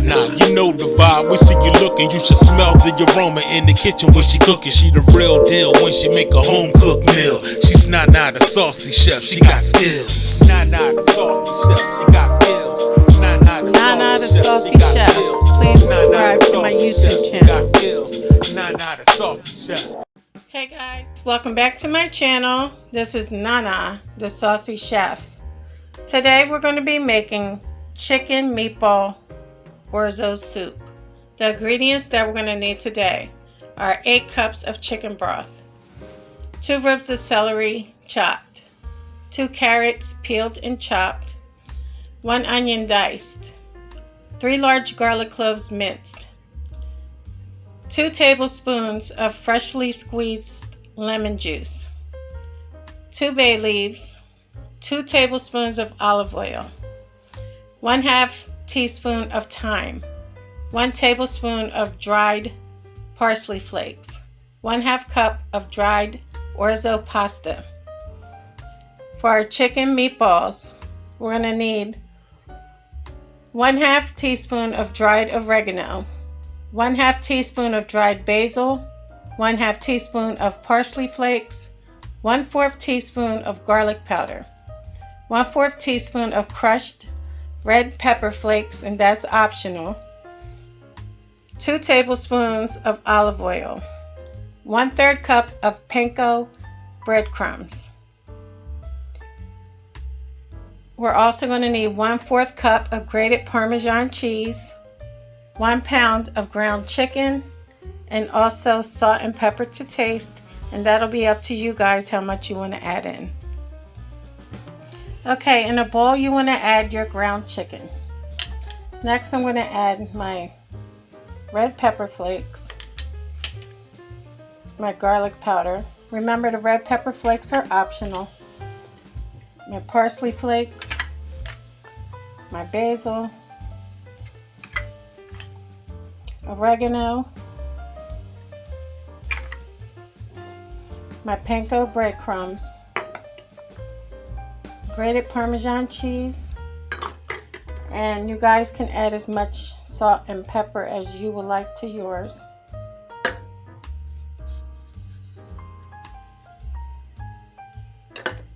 Nah, you know the vibe. We see you looking, you should smell the aroma in the kitchen when she cooking. She the real deal when she make a home cooked meal. She's not the saucy chef, she got skills. Not the saucy chef, she got skills. Nana the Saucy Chef. Please subscribe to my YouTube channel. The Saucy Chef. Hey guys, welcome back to my channel. This is Nana the Saucy Chef. Today we're going to be making chicken meatball orzo soup. The ingredients that we're going to need today are 8 cups of chicken broth, 2 ribs of celery chopped, 2 carrots peeled and chopped, 1 onion diced, 3 large garlic cloves minced, 2 tablespoons of freshly squeezed lemon juice, 2 bay leaves, 2 tablespoons of olive oil, 1/2 teaspoon of thyme, 1 tablespoon of dried parsley flakes, 1/2 cup of dried orzo pasta. For our chicken meatballs, we're going to need 1/2 teaspoon of dried oregano, 1/2 teaspoon of dried basil, 1/2 teaspoon of parsley flakes, 1/4 teaspoon of garlic powder, 1/4 teaspoon of crushed red pepper flakes, and that's optional, 2 tablespoons of olive oil, 1/3 cup of panko breadcrumbs. We're also going to need 1/4 cup of grated parmesan cheese, 1 pound of ground chicken, and also salt and pepper to taste, and that'll be up to you guys how much you want to add in. Okay, in a bowl you want to add your ground chicken. Next I'm going to add my red pepper flakes, my garlic powder. Remember, the red pepper flakes are optional. My parsley flakes, my basil, oregano, my panko breadcrumbs, grated parmesan cheese, and you guys can add as much salt and pepper as you would like to yours.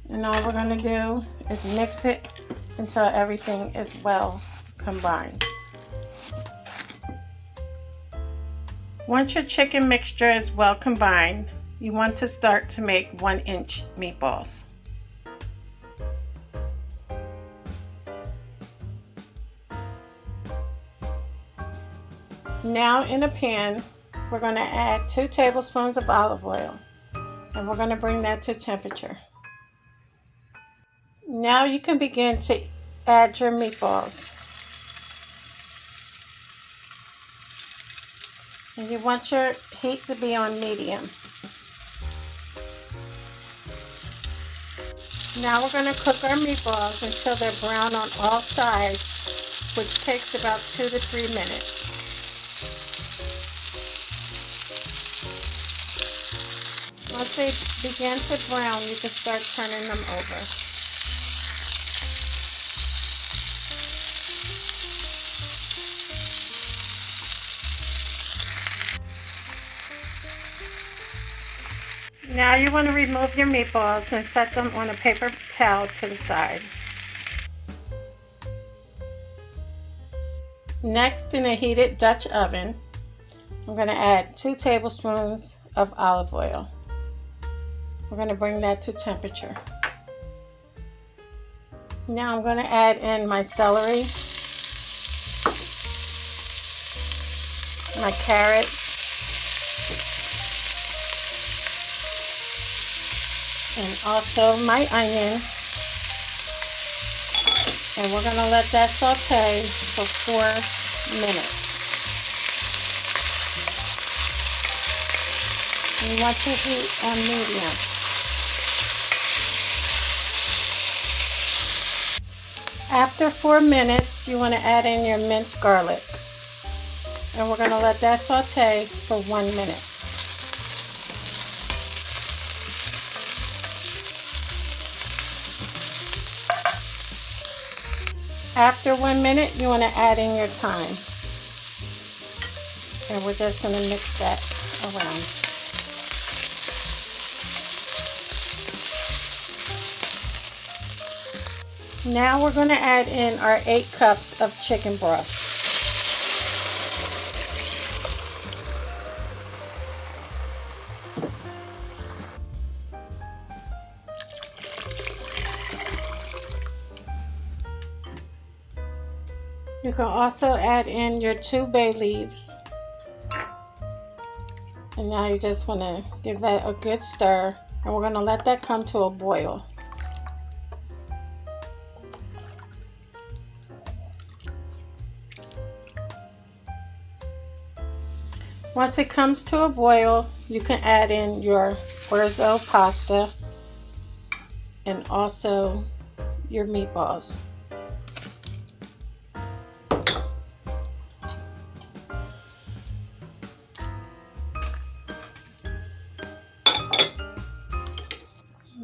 And all we're going to do is mix it until everything is well combined. Once your chicken mixture is well combined, you want to start to make 1-inch meatballs. Now in a pan, we're going to add 2 tablespoons of olive oil, and we're going to bring that to temperature. Now you can begin to add your meatballs. And you want your heat to be on medium. Now we're going to cook our meatballs until they're brown on all sides, which takes about 2 to 3 minutes. Once they begin to brown, you can start turning them over. Now you want to remove your meatballs and set them on a paper towel to the side. Next, in a heated Dutch oven, I'm going to add 2 tablespoons of olive oil. We're going to bring that to temperature. Now I'm going to add in my celery, my carrots, and also my onion, and we're going to let that saute for 4 minutes. You want your heat on medium. After 4 minutes, you want to add in your minced garlic, and we're going to let that saute for 1 minute. After 1 minute, you want to add in your thyme. And we're just going to mix that around. Now we're going to add in our 8 cups of chicken broth. You can also add in your 2 bay leaves. And now you just want to give that a good stir. And we're going to let that come to a boil. Once it comes to a boil, you can add in your orzo pasta and also your meatballs.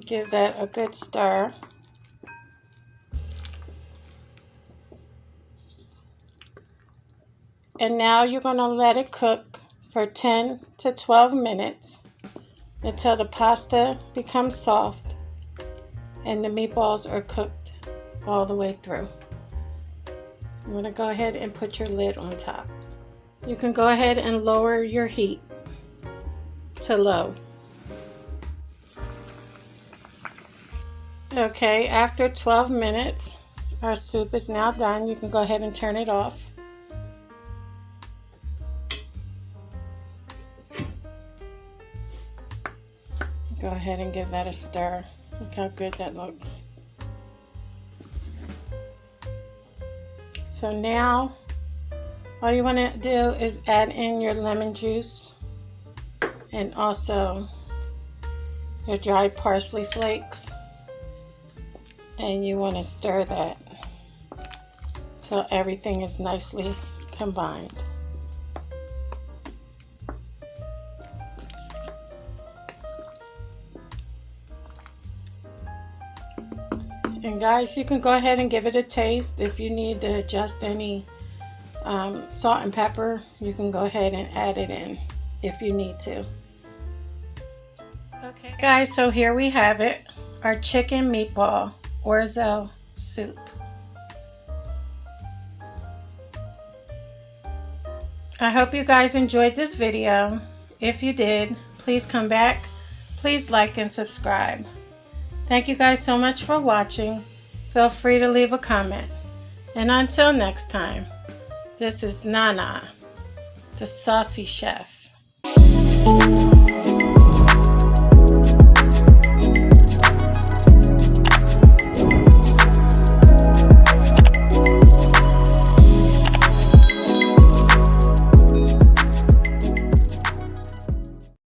Give that a good stir. And now you're going to let it cook for 10 to 12 minutes until the pasta becomes soft and the meatballs are cooked all the way through. I'm going to go ahead and put your lid on top. You can go ahead and lower your heat to low. Okay, after 12 minutes, our soup is now done. You can go ahead and turn it off. Go ahead and give that a stir. Look how good that looks. So now, all you want to do is add in your lemon juice and also your dried parsley flakes. And you want to stir that so everything is nicely combined. And guys, you can go ahead and give it a taste. If you need to adjust any salt and pepper, you can go ahead and add it in if you need to. Okay guys, so here we have it, our chicken meatball orzo soup. I hope you guys enjoyed this video. If you did, please come back. Please like and subscribe. Thank you guys so much for watching. Feel free to leave a comment. And until next time, this is Nana, the Saucy Chef.